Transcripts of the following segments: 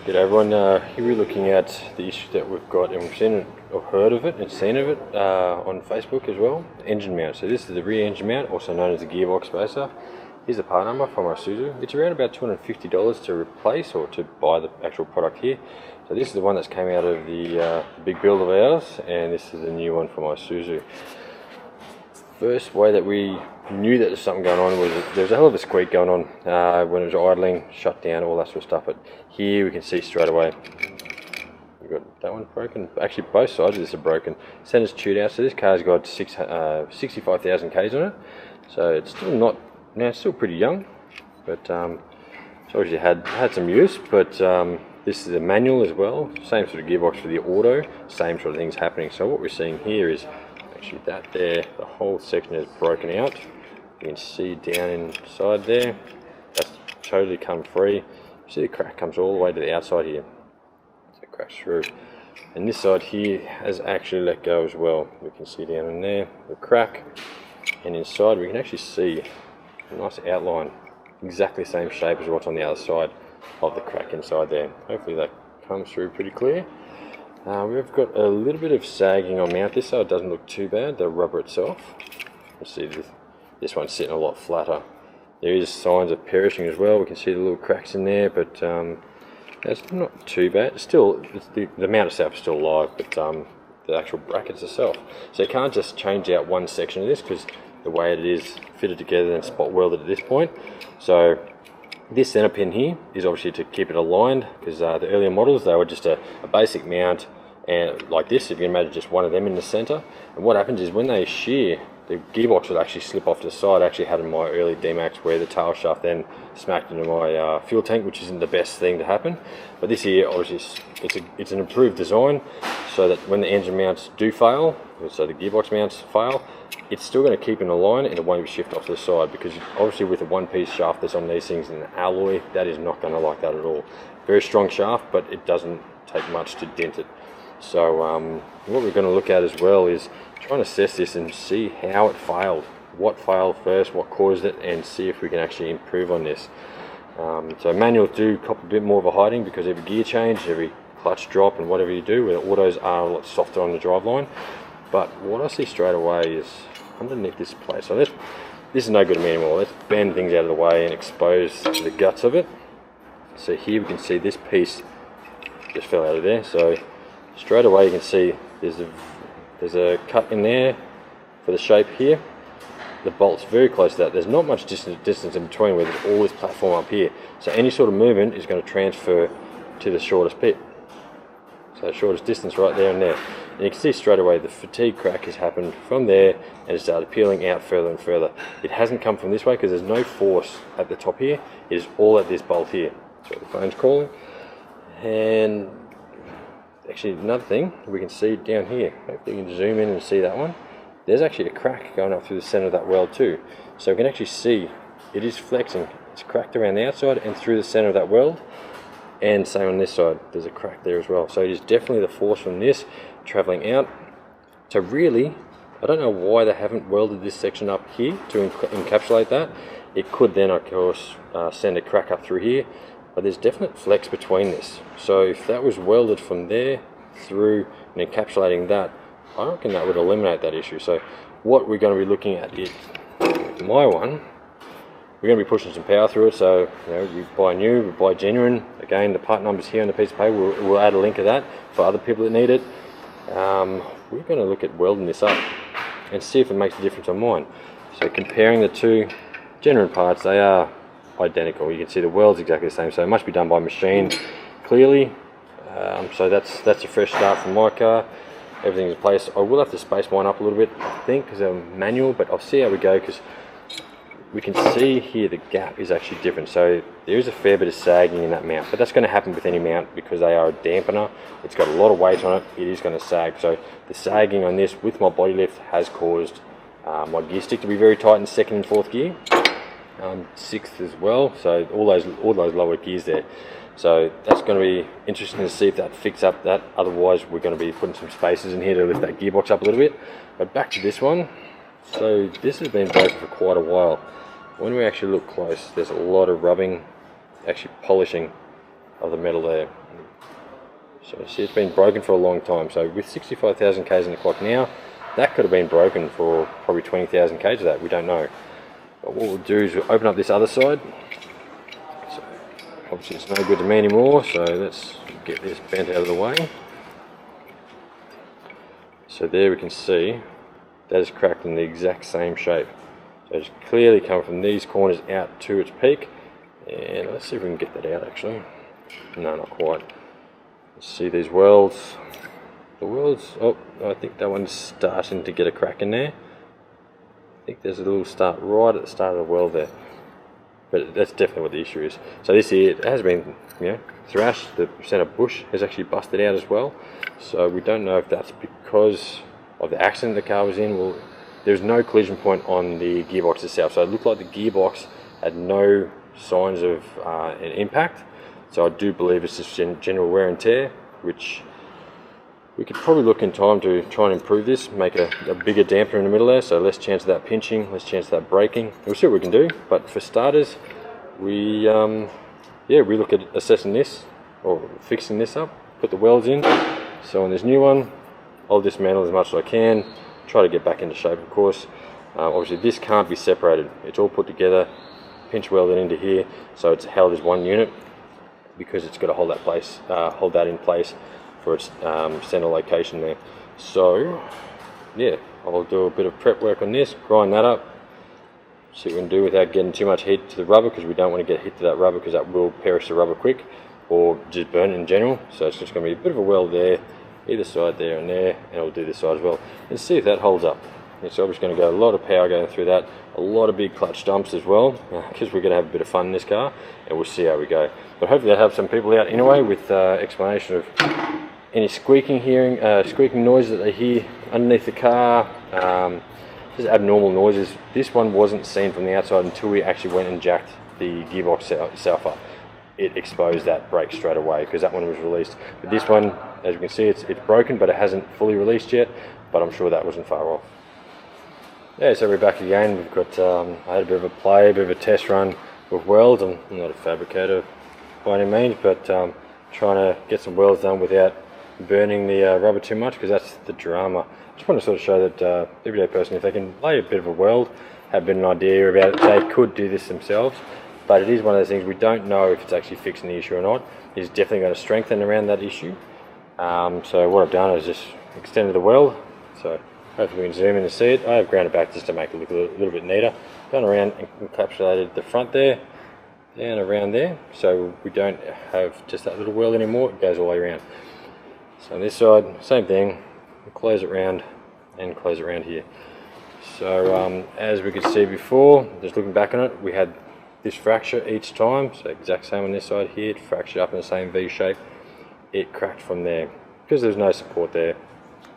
G'day everyone, here we're looking at the issue that we've got, and we've seen it, or heard of it and seen of it on Facebook as well. Engine mount. So this is the rear engine mount, also known as the gearbox spacer. Here's the part number from Isuzu. It's around about $250 to replace or to buy the actual product here. So this is the one that's came out of the big build of ours, and this is the new one from Isuzu. First way that we knew that there's something going on was there was a hell of a squeak going on when it was idling, shut down, all that sort of stuff. But here we can see straight away we've got that one broken. Actually, both sides of this are broken. Center's chewed out, so this car's got 65,000 Ks on it. So it's still not, now it's still pretty young, but it's obviously had some use. But this is a manual as well, same sort of gearbox for the auto, same sort of things happening. So what we're seeing here is actually that there, the whole section is broken out. You can see down inside there, that's totally come free. You see the crack comes all the way to the outside here. So it cracks through. And this side here has actually let go as well. We can see down in there, the crack. And inside we can actually see a nice outline, exactly the same shape as what's on the other side of the crack inside there. Hopefully that comes through pretty clear. We've got a little bit of sagging on mount this, so it doesn't look too bad, the rubber itself. You see this one's sitting a lot flatter. There is signs of perishing as well. We can see the little cracks in there, but that's not too bad. Still, the mount itself is still alive, but the actual brackets itself. So you can't just change out one section of this because the way it is fitted together and spot welded at this point. So this center pin here is obviously to keep it aligned, because the earlier models, they were just a basic mount, and like this, if you can imagine just one of them in the center. And what happens is when they shear, the gearbox would actually slip off to the side. I actually had in my early D-Max where the tail shaft then smacked into my fuel tank, which isn't the best thing to happen. But this here, obviously, it's an improved design, so that when the engine mounts do fail, so the gearbox mounts fail, it's still going to keep in a line and it won't shift off to the side, because obviously with a one-piece shaft that's on these things in the alloy, that is not going to like that at all. Very strong shaft, but it doesn't take much to dent it. So what we're going to look at as well is trying to assess this and see how it failed, what failed first, what caused it, and see if we can actually improve on this. So manuals do cop a bit more of a hiding, because every gear change, every clutch drop and whatever you do, where the autos are a lot softer on the driveline. But what I see straight away is underneath this plate. So this is no good to me anymore. Let's bend things out of the way and expose the guts of it. So here we can see this piece just fell out of there. So straight away you can see there's a cut in there for the shape here. The bolt's very close to that. There's not much distance in between where there's all this platform up here. So any sort of movement is going to transfer to the shortest bit. So shortest distance right there and there. And you can see straight away the fatigue crack has happened from there and it started peeling out further and further. It hasn't come from this way because there's no force at the top here. It is all at this bolt here. So the phone's calling. And actually another thing we can see down here, hopefully you can zoom in and see that one. There's actually a crack going up through the center of that weld too. So we can actually see it is flexing. It's cracked around the outside and through the center of that weld. And same on this side, there's a crack there as well. So it is definitely the force from this traveling out. So really, I don't know why they haven't welded this section up here to encapsulate that. It could then, of course, send a crack up through here, but there's definite flex between this. So if that was welded from there through and encapsulating that, I reckon that would eliminate that issue. So what we're going to be looking at is, my one, we're going to be pushing some power through it. So you know, we buy new, we buy genuine. Again, the part number's here on the piece of paper. We'll add a link of that for other people that need it. We're going to look at welding this up and see if it makes a difference on mine. So comparing the two genuine parts, they are identical. You can see the weld's exactly the same, so it must be done by machine clearly. So that's a fresh start from my car. Everything's in place. I will have to space mine up a little bit, I think, because they're manual, but I'll see how we go, because we can see here the gap is actually different. So there is a fair bit of sagging in that mount, but that's going to happen with any mount because they are a dampener. It's got a lot of weight on it. It is going to sag. So the sagging on this with my body lift has caused my gear stick to be very tight in second and fourth gear, sixth as well. So all those lower gears there. So that's going to be interesting to see if that fixes up that. Otherwise, we're going to be putting some spacers in here to lift that gearbox up a little bit. But back to this one. So this has been broken for quite a while. When we actually look close, there's a lot of rubbing, actually polishing of the metal there. So see, it's been broken for a long time. So with 65,000 k's in the clock now, that could have been broken for probably 20,000 k's of that. We don't know. But what we'll do is we'll open up this other side. So obviously it's no good to me anymore, so let's get this bent out of the way. So there we can see that is cracked in the exact same shape. So it's clearly come from these corners out to its peak. And let's see if we can get that out actually. No, not quite. Let's see these welds. The welds, oh, I think that one's starting to get a crack in there. I think there's a little start right at the start of the weld there. But that's definitely what the issue is. So this here, it has been, thrashed. The centre bush has actually busted out as well. So we don't know if that's because of the accident the car was in. Well, there's no collision point on the gearbox itself. So it looked like the gearbox had no signs of an impact. So I do believe it's just general wear and tear, which we could probably look in time to try and improve this, make a bigger damper in the middle there, so less chance of that pinching, less chance of that breaking. We'll see what we can do, but for starters, we look at assessing this, or fixing this up, put the welds in. So on this new one, I'll dismantle as much as I can, try to get back into shape of course. Obviously this can't be separated, it's all put together, pinch welded into here, so it's held as one unit, because it's got to hold that in place for its center location there. So yeah, I'll do a bit of prep work on this, grind that up, see what we can do without getting too much heat to the rubber, because we don't want to get hit to that rubber because that will perish the rubber quick or just burn it in general. So it's just going to be a bit of a weld there, either side there and there, and I'll do this side as well and see if that holds up. It's obviously going to go a lot of power going through that, a lot of big clutch dumps as well, because we're going to have a bit of fun in this car, and we'll see how we go. But hopefully I'll have some people out anyway with explanation of any squeaking noises that they hear underneath the car, just abnormal noises. This one wasn't seen from the outside until we actually went and jacked the gearbox itself up. It exposed that brake straight away because that one was released. But this one, as you can see, it's broken, but it hasn't fully released yet, but I'm sure that wasn't far off. Yeah, so we're back again. We've got, I had a bit of a play, a bit of a test run with welds. I'm not a fabricator by any means, but trying to get some welds done without burning the rubber too much, because that's the drama. Just want to sort of show that everyday person, if they can lay a bit of a weld, have a bit of an idea about it, they could do this themselves. But it is one of those things, we don't know if it's actually fixing the issue or not. It's definitely going to strengthen around that issue. So what I've done is just extended the weld. So hopefully we can zoom in and see it. I have ground it back just to make it look a little bit neater. Gone around and encapsulated the front there, down around there, so we don't have just that little weld anymore, it goes all the way around. So on this side, same thing, close it round and close it around here. So as we could see before, just looking back on it, we had this fracture each time, so exact same on this side here, it fractured up in the same V shape, it cracked from there. Because there's no support there,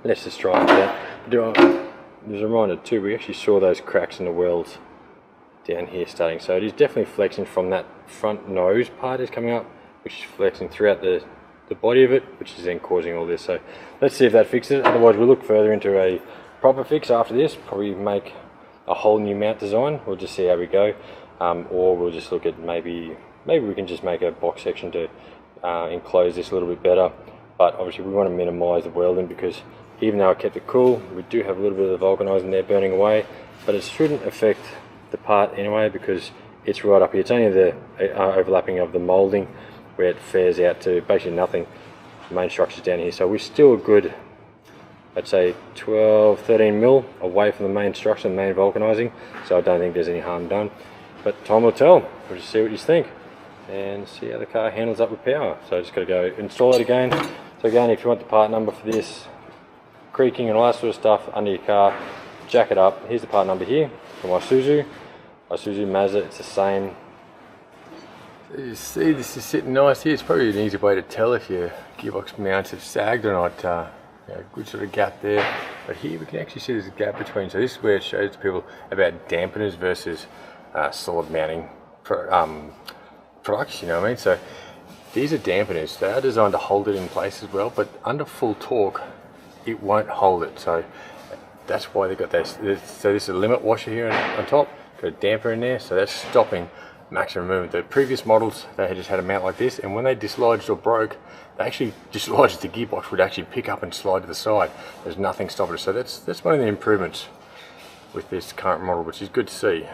let's just try that. There's a reminder too, we actually saw those cracks in the welds down here starting, so it is definitely flexing from that front nose part is coming up, which is flexing throughout the body of it, which is then causing all this. So let's see if that fixes it. Otherwise we'll look further into a proper fix after this, probably make a whole new mount design. We'll just see how we go, or we'll just look at maybe we can just make a box section to enclose this a little bit better. But obviously we want to minimize the welding, because even though I kept it cool, we do have a little bit of the vulcanizing there burning away, but it shouldn't affect the part anyway, because it's right up here. It's only the overlapping of the moulding where it fares out to basically nothing. The main structure's down here, so we're still a good, I'd say 12-13 mil away from the main structure, the main vulcanizing, so I don't think there's any harm done. But time will tell. We'll just see what you think and see how the car handles up with power. So I just got to go install it again. So again, if you want the part number for this, creaking and all that sort of stuff under your car, jack it up. Here's the part number here for my Isuzu Mazda, it's the same. So you see this is sitting nice here. It's probably an easy way to tell if your gearbox mounts have sagged or not. Good sort of gap there. But here we can actually see there's a gap between. So this is where it shows to people about dampeners versus solid mounting products, you know what I mean? So these are dampeners. They are designed to hold it in place as well, but under full torque, it won't hold it. So that's why they got this. So this is a limit washer here on top. Got a damper in there, so that's stopping maximum movement. The previous models, they had just had a mount like this, and when they dislodged or broke, they actually dislodged, the gearbox would actually pick up and slide to the side. There's nothing stopping it. So that's one of the improvements with this current model, which is good to see.